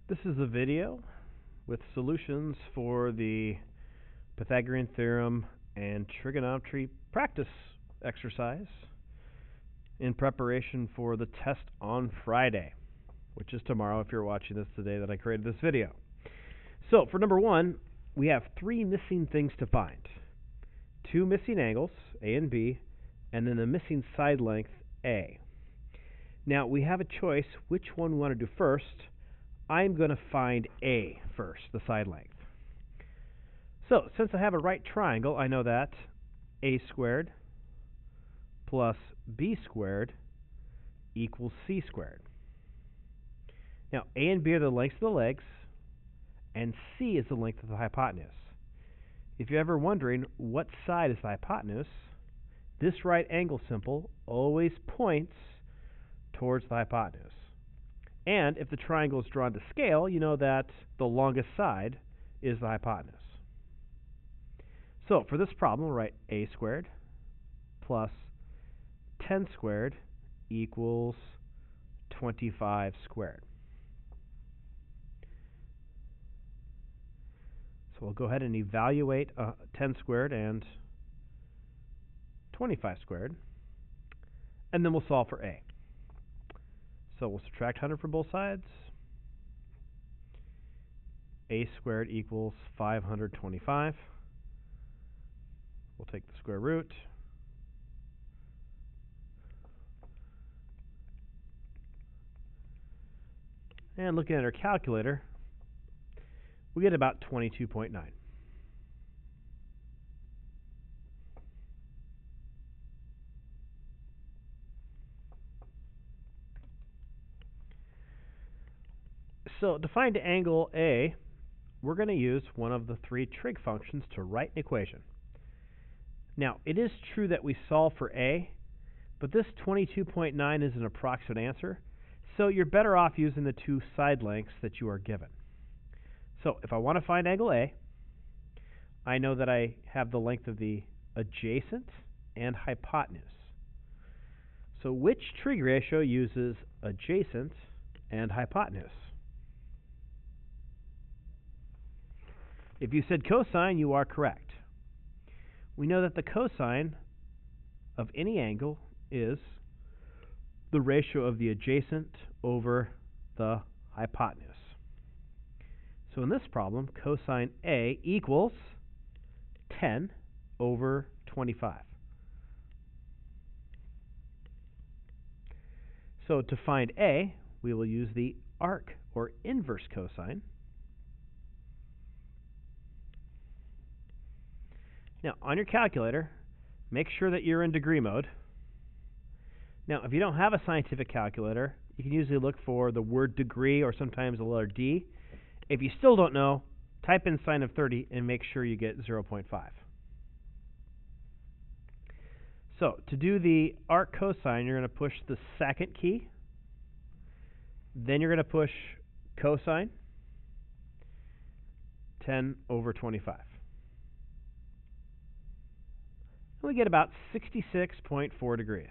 This is a video with solutions for the Pythagorean theorem and trigonometry practice exercise in preparation for the test on Friday, which is tomorrow if you're watching this today that I created this video. So for number one, we have three missing things to find. Two missing angles, A and B, and then the missing side length, A. Now we have a choice which one we want to do first. I'm going to find A first, the side length. So since I have a right triangle, I know that A squared plus B squared equals C squared. Now A and B are the lengths of the legs, and C is the length of the hypotenuse. If you're ever wondering what side is the hypotenuse, this right angle symbol always points towards the hypotenuse. And if the triangle is drawn to scale, you know that the longest side is the hypotenuse. So for this problem, we'll write A squared plus 10 squared equals 25 squared. So we'll go ahead and evaluate 10 squared and 25 squared, and then we'll solve for A. So we'll subtract 100 from both sides. A squared equals 525. We'll take the square root. And looking at our calculator, we get about 22.9. So to find angle A, we're going to use one of the three trig functions to write an equation. Now, it is true that we solve for A, but this 22.9 is an approximate answer, so you're better off using the two side lengths that you are given. So if I want to find angle A, I know that I have the length of the adjacent and hypotenuse. So which trig ratio uses adjacent and hypotenuse? If you said cosine, you are correct. We know that the cosine of any angle is the ratio of the adjacent over the hypotenuse. So in this problem, cosine A equals 10 over 25. So to find A, we will use the arc or inverse cosine. Now, on your calculator, make sure that you're in degree mode. Now, if you don't have a scientific calculator, you can usually look for the word degree or sometimes the letter D. If you still don't know, type in sine of 30 and make sure you get 0.5. So, to do the arc cosine, you're going to push the second key. Then you're going to push cosine, 10 over 25. And we get about 66.4 degrees.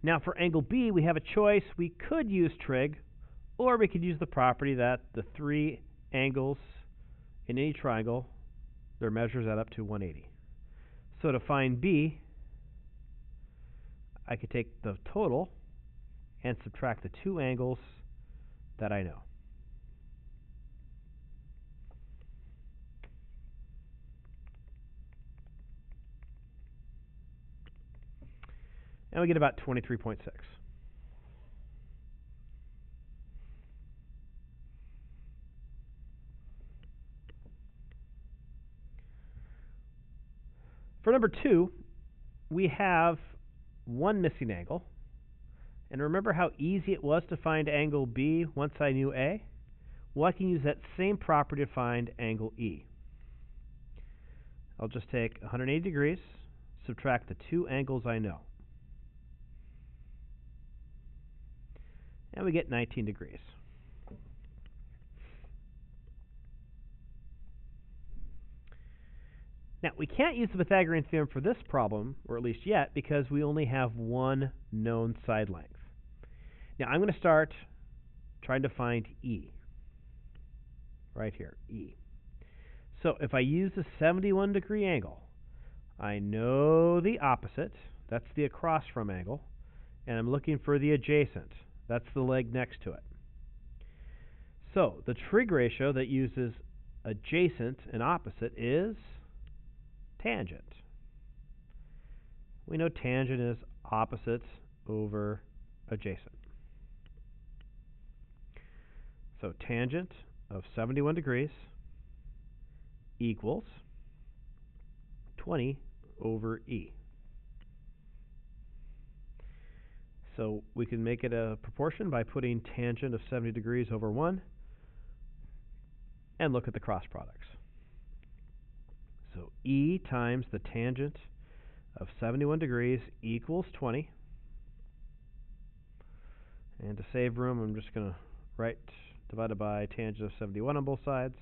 Now for angle B, we have a choice. We could use trig, or we could use the property that the three angles in any triangle, their measures add up to 180. So to find B, I could take the total and subtract the two angles that I know. And we get about 23.6. For number two, we have one missing angle. And remember how easy it was to find angle B once I knew A? Well, I can use that same property to find angle E. I'll just take 180 degrees, subtract the two angles I know. And we get 19 degrees. Now, we can't use the Pythagorean theorem for this problem, or at least yet, because we only have one known side length. Now, I'm going to start trying to find E. Right here, E. So if I use a 71-degree angle, I know the opposite. That's the across from angle. And I'm looking for the adjacent. That's the leg next to it. So the trig ratio that uses adjacent and opposite is tangent. We know tangent is opposite over adjacent. So tangent of 71 degrees equals 20 over E. So we can make it a proportion by putting tangent of 70 degrees over 1 and look at the cross products. So E times the tangent of 71 degrees equals 20. And to save room, I'm just going to write divided by tangent of 71 on both sides.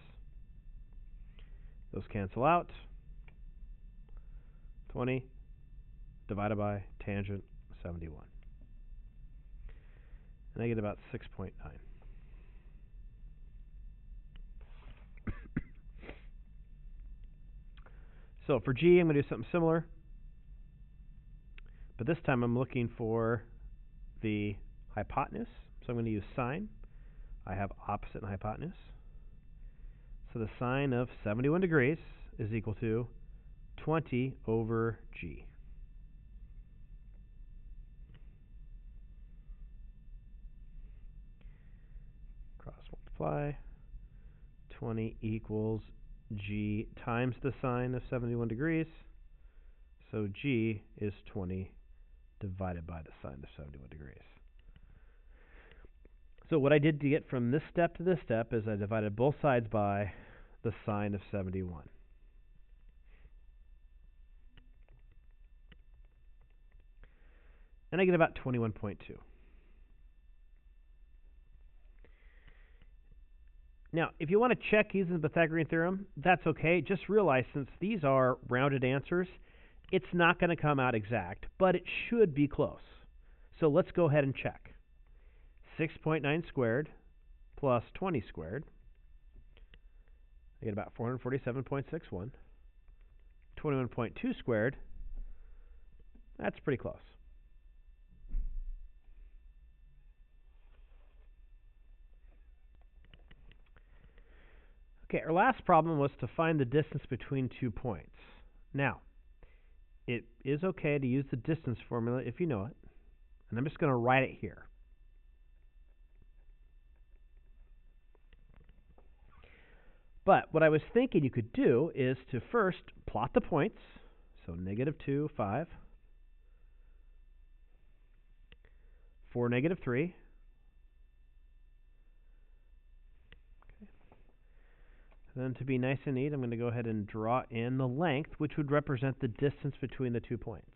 Those cancel out. 20 divided by tangent 71. And I get about 6.9. So for G, I'm going to do something similar. But this time I'm looking for the hypotenuse. So I'm going to use sine. I have opposite and hypotenuse. So the sine of 71 degrees is equal to 20 over G. Cross multiply. 20 equals G times the sine of 71 degrees. So G is 20 divided by the sine of 71 degrees. So what I did to get from this step to this step is I divided both sides by the sine of 71. And I get about 21.2. Now, if you want to check using the Pythagorean theorem, that's okay. Just realize since these are rounded answers, it's not going to come out exact, but it should be close. So let's go ahead and check. 6.9 squared plus 20 squared. I get about 447.61. 21.2 squared. That's pretty close. Okay, our last problem was to find the distance between 2 points. Now, it is okay to use the distance formula if you know it. And I'm just going to write it here. But what I was thinking you could do is to first plot the points. So -2, 5. 4, -3. Okay. Then to be nice and neat, I'm going to go ahead and draw in the length, which would represent the distance between the 2 points.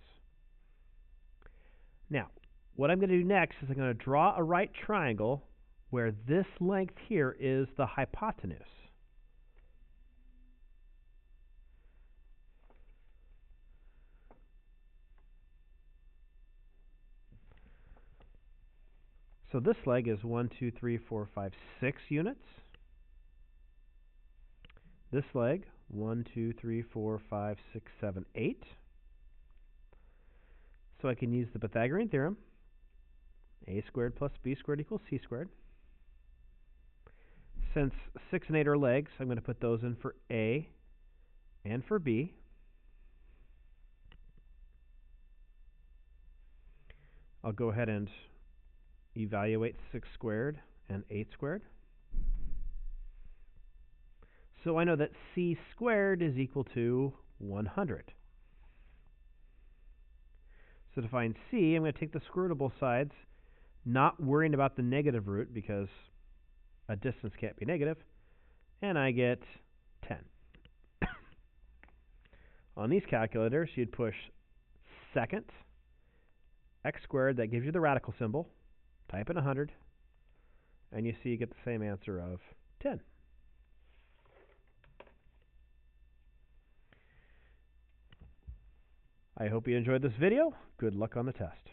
Now, what I'm going to do next is I'm going to draw a right triangle where this length here is the hypotenuse. So this leg is 1, 2, 3, 4, 5, 6 units. This leg, 1, 2, 3, 4, 5, 6, 7, 8. So I can use the Pythagorean theorem. A squared plus B squared equals C squared. Since 6 and 8 are legs, I'm going to put those in for A and for B. I'll go ahead and evaluate 6 squared and 8 squared. So I know that C squared is equal to 100. So to find C, I'm going to take the square root of both sides, not worrying about the negative root because a distance can't be negative, and I get 10. On these calculators, you'd push second, x squared, that gives you the radical symbol, type in 100, and you see you get the same answer of 10. I hope you enjoyed this video. Good luck on the test.